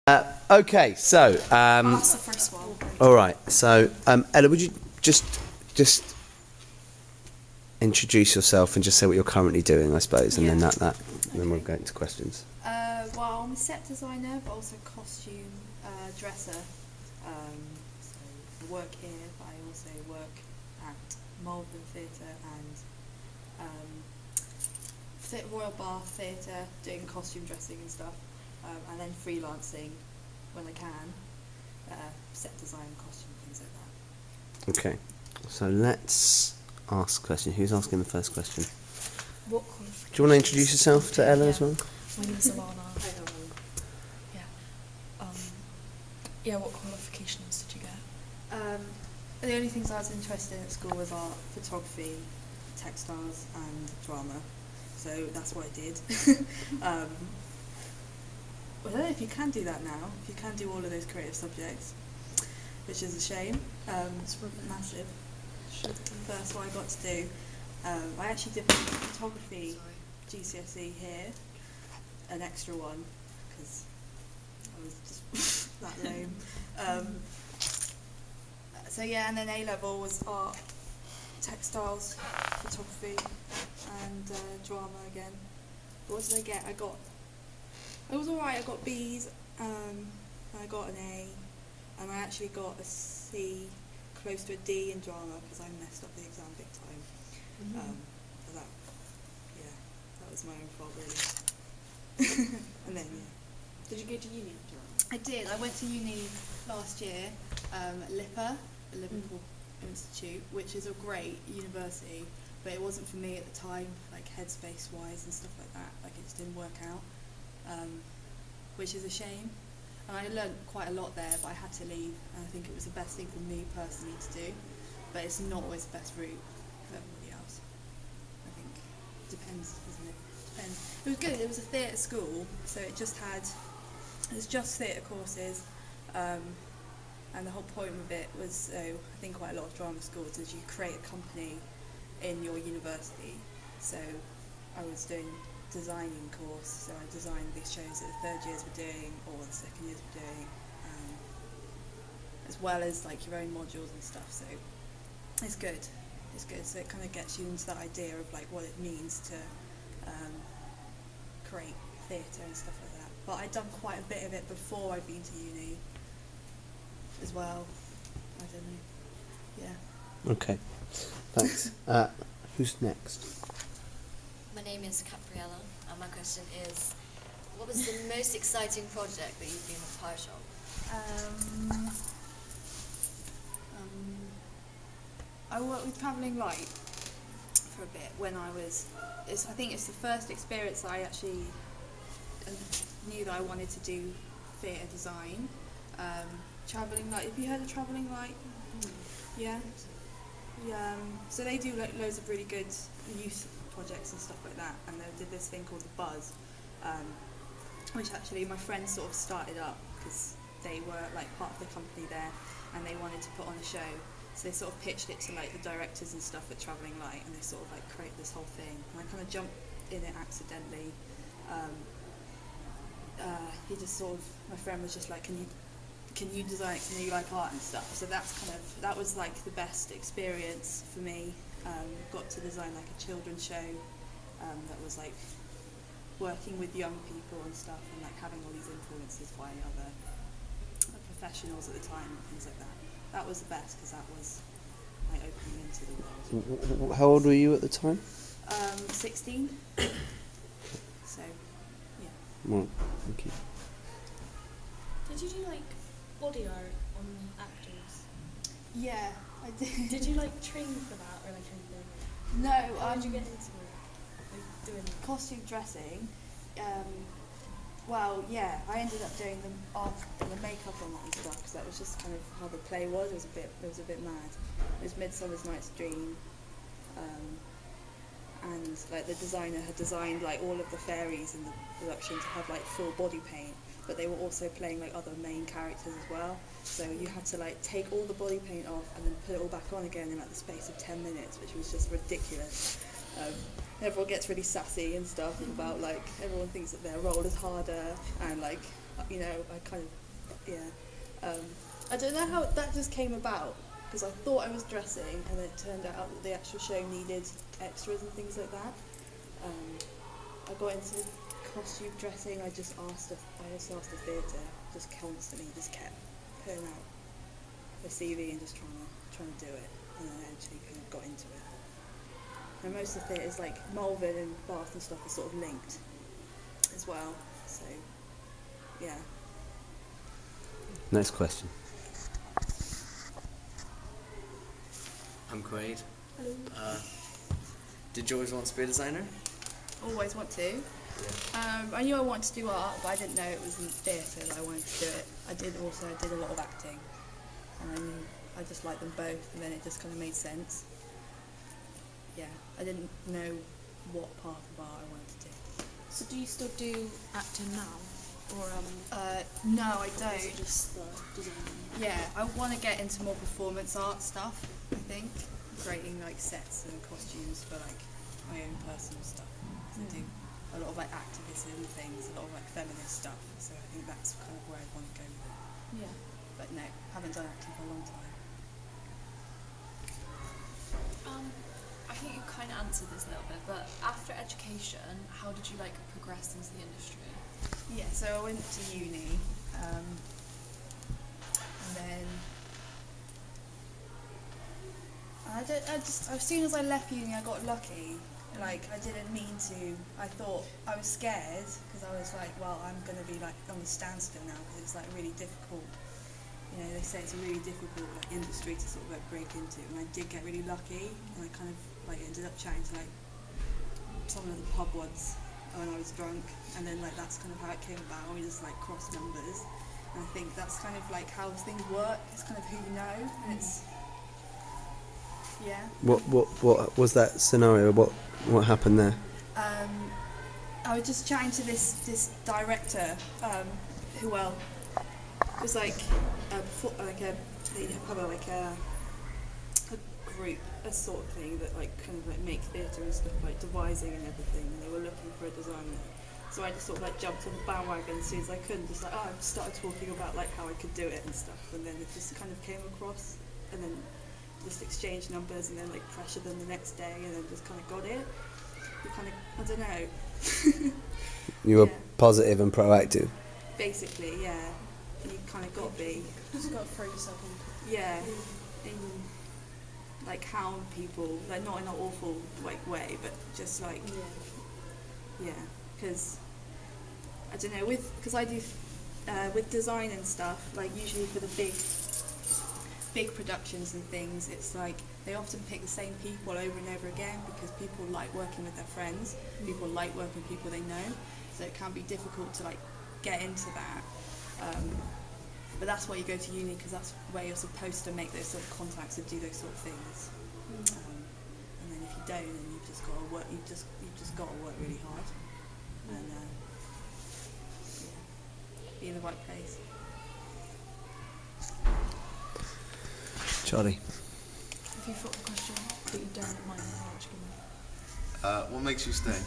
Okay, so That's the first one. all right. So Ella, would you just introduce yourself and just say what you're currently doing, I suppose, and then Yeah. then we'll go into questions. Well, I'm a set designer, but also costume dresser. So I work here, but I also work at Malvern Theatre and Royal Bath Theatre, doing costume dressing and stuff, and then freelancing when I can, set design, costume, things like that. Okay, so let's ask a question. Who's asking the first question? What Do qualifications? you want to introduce yourself to Ella as well? My name's Alana. Yeah. What qualifications did you get? The only things I was interested in at school was art, photography, textiles, and drama. So that's what I did. I don't know if you can do that now. If you can do all of those creative subjects, which is a shame. It's massive. But that's what I got to do. I actually did photography GCSE here, an extra one, because I was just that lame. So yeah, and then A-level was art, textiles, photography, and drama again. But what did I get? I was alright. I got B's, and I got an A, and I actually got a C, close to a D in drama because I messed up the exam big time. But that was my own fault really. And then Did you go to uni for drama? I did. I went to uni last year, at LIPA, the Liverpool Institute, which is a great university, but it wasn't for me at the time, like headspace wise and stuff like that. Like it just didn't work out, which is a shame. And I learnt quite a lot there, but I had to leave, and I think it was the best thing for me personally to do. But it's not always the best route for everybody else. I think it depends, doesn't it? Depends. It was good. It was a theatre school, so it was just theatre courses. And the whole point of it was, I think quite a lot of drama schools, is you create a company in your university. So I was doing designing course, so I designed these shows that the third years were doing or the second years were doing, as well as like your own modules and stuff. So it's good. So it kind of gets you into that idea of like what it means to create theatre and stuff like that. But I'd done quite a bit of it before I'd been to uni as well. I don't know. Yeah. Okay, thanks. Who's next? My name is Capriella, and my question is, what was the most exciting project that you've been a part of? I worked with Travelling Light for a bit when I think it's the first experience that I actually knew that I wanted to do theatre design. Travelling Light, have you heard of Travelling Light? Yeah? Yeah. So they do like loads of really good youth projects and stuff like that, and they did this thing called The Buzz, which actually my friends sort of started up because they were like part of the company there and they wanted to put on a show, so they sort of pitched it to like the directors and stuff at Travelling Light, and they sort of like created this whole thing, and I kind of jumped in it accidentally. He just sort of, my friend was just like, can you design it, because you like art and stuff, so that was like the best experience for me. Got to design like a children's show that was like working with young people and stuff, and like having all these influences by other professionals at the time and things like that. That was the best because that was like opening into the world. How old were you at the time? 16. So, yeah. Well, thank you. Did you do like body art on actors? Yeah, I did. Did you like train for that or like anything? No, How did you get into it? Like doing costume dressing. Well, yeah, I ended up doing the art and the makeup on that and stuff because that was just kind of how the play was. It was a bit mad. It was Midsummer's Night's Dream, and like the designer had designed like all of the fairies in the production to have like full body paint, but they were also playing like other main characters as well. So you had to like take all the body paint off and then put it all back on again in like the space of 10 minutes, which was just ridiculous. Everyone gets really sassy and stuff about like everyone thinks that their role is harder, and like you know, I kind of, I don't know how that just came about, because I thought I was dressing, and then it turned out that the actual show needed extras and things like that. I got into costume dressing. I just asked the theatre, just constantly, just kept putting out a CV and just trying to do it, and then I actually kind of got into it. And most of the theatres, like Malvern and Bath and stuff, are sort of linked as well. So, yeah. Next question. I'm Quaid. Did you always want to be a designer? Always want to. I knew I wanted to do art, but I didn't know it was in theatre that I wanted to do it. I did a lot of acting, and I just liked them both, and then it just kind of made sense. Yeah, I didn't know what path of art I wanted to do. So do you still do acting now? Or No, I is don't. it just the design? Yeah, I want to get into more performance art stuff, I think. Creating like sets and costumes for like my own personal stuff. 'Cause I do a lot of like activism things, a lot of like feminist stuff. So I think that's kind of where I want to go with it. Yeah. But no, haven't done acting for a long time. I think you kind of answered this a little bit, but after education, how did you like progress into the industry? Yeah, so I went to uni, and then as soon as I left uni, I got lucky. Like, I didn't mean to. I thought, I was scared, because I was like, well, I'm going to be like on a standstill now, because it's like really difficult. You know, they say it's a really difficult like industry to sort of like break into, and I did get really lucky, and I kind of like ended up chatting to like some of the pub ones when I was drunk, and then like that's kind of how it came about. We just like crossed numbers, and I think that's kind of like how things work. It's kind of who you know, and it's yeah. What was that scenario? What happened there? I was just chatting to this director, who was like they have a group, a sort of thing that like kind of like make theatre and stuff, like devising and everything, and they were looking for a designer. So I just sort of like jumped on the bandwagon as soon as I could, and just like I started talking about like how I could do it and stuff, and then it just kind of came across, and then just exchanged numbers, and then like pressured them the next day, and then just kind of got it. You kind of, I don't know. You were Yeah. positive and proactive. Basically, yeah. You kind of got to be. Just got to throw yourself into it. Yeah. And like hound people, like not in an awful like way, but just like yeah, because I don't know, because I do with design and stuff, like usually for the big productions and things, it's like they often pick the same people over and over again, because people like working with their friends, people like working with people they know, so it can be difficult to like get into that. But that's why you go to uni, because that's where you're supposed to make those sort of contacts and do those sort of things. And then if you don't, then you've just got to work. You've just got to work really hard, and be in the right place. Charlie. If you've got a question that you don't mind, I'll ask you. What makes you stay?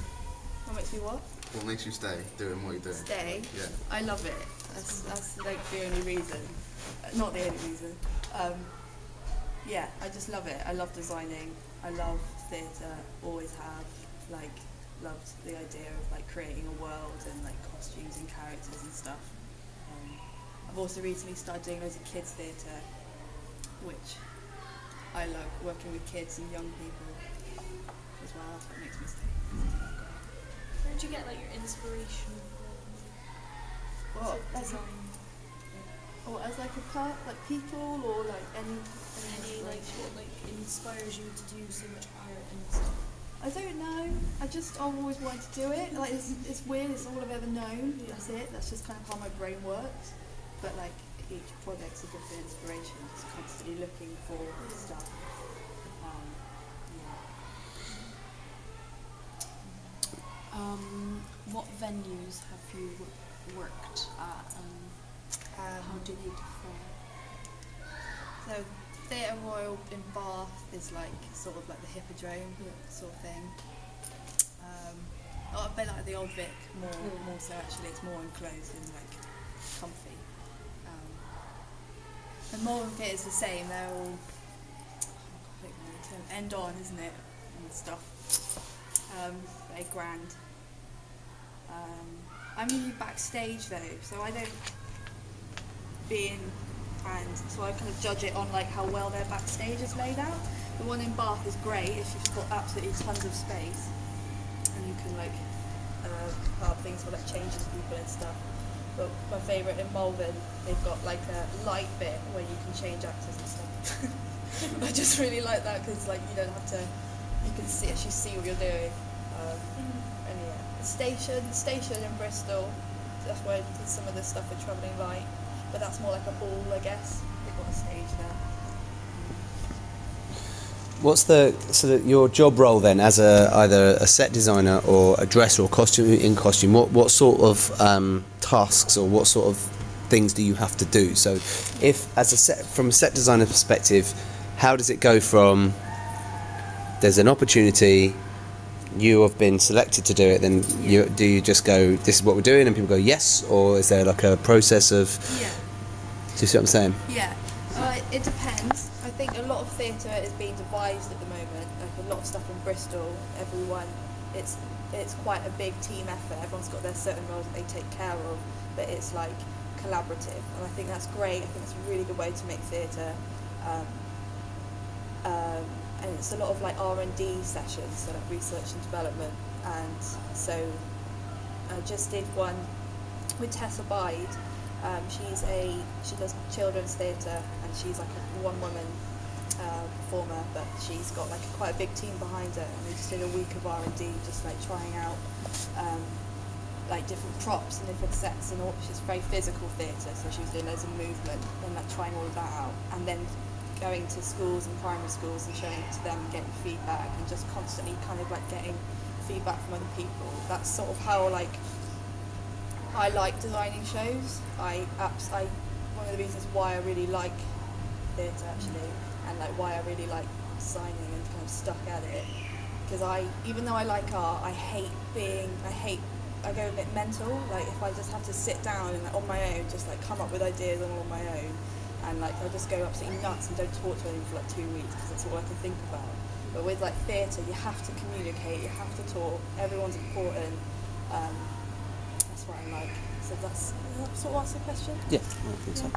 What makes me what? What makes you stay doing what you're doing? Stay. Yeah. I love it. That's like the only reason. Not the only reason. Yeah, I just love it. I love designing. I love theatre. Always have. Like, loved the idea of like creating a world and like costumes and characters and stuff. I've also recently started doing loads of kids theatre, which I love, working with kids and young people as well. That's what makes me stay. Where did you get like your inspiration from? What? As a As, design? or as like a part, like people, or like any Like what like inspires you to do so much art and stuff? I don't know. I've always wanted to do it. Like it's weird. It's all I've ever known. Yeah. That's it. That's just kind of how my brain works. But like each project's a different inspiration. Just constantly looking for stuff. What venues have you worked at, and how do they differ? So Theatre Royal in Bath is like sort of like the Hippodrome sort of thing. A bit like the Old Vic, more so actually. It's more enclosed in like comfy. And Malvern Theatre is the same. They're all end on, isn't it, and stuff. Very grand. I'm usually backstage though, so I don't and so I kind of judge it on like how well their backstage is laid out. The one in Bath is great if you've got absolutely tons of space and you can like have things for like changing people and stuff. But my favourite in Malvern, they've got like a light bit where you can change actors and stuff. I just really like that because like you don't have to, you can actually see what you're doing. And yeah, the station in Bristol, that's where I did some of the stuff with Travelling Light. But that's more like a hall, I guess. They've got a stage there. What's your job role then as either a set designer or a dresser or costume? What sort of tasks or what sort of things do you have to do? So, if from a set designer perspective, how does it go from there's an opportunity, you have been selected to do it, then do you just go, this is what we're doing, and people go yes, or is there like a process of? Yeah. Do you see what I'm saying? Yeah. It depends. I think a lot of theatre is being devised at the moment. Like a lot of stuff in Bristol, it's quite a big team effort. Everyone's got their certain roles that they take care of, but it's like collaborative, and I think that's great. I think it's a really good way to make theatre. And it's a lot of like R&D sessions, so like research and development. And so I just did one with Tessa Bide. She does children's theatre, and she's like a one-woman performer, but she's got like quite a big team behind her. And we just did a week of R&D, just like trying out like different props and different sets and all. She's very physical theatre, so she was doing loads of movement and like trying all of that out, and then going to schools and primary schools and showing it to them and getting feedback, and just constantly kind of like getting feedback from other people. That's sort of how like I like designing shows. One of the reasons why I really like theatre actually, and like why I really like designing and kind of stuck at it, because even though I like art, I go a bit mental. Like if I just have to sit down and like, on my own, just like come up with ideas on my own, and like I just go absolutely nuts and don't talk to anyone for like 2 weeks because that's all I can think about. But with like theatre, you have to communicate, you have to talk. Everyone's important. That's what I like. So does that sort of answer the question? Yeah, I think so.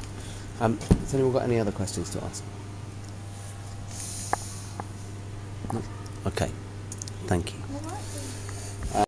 Has anyone got any other questions to ask? No? Okay, thank you.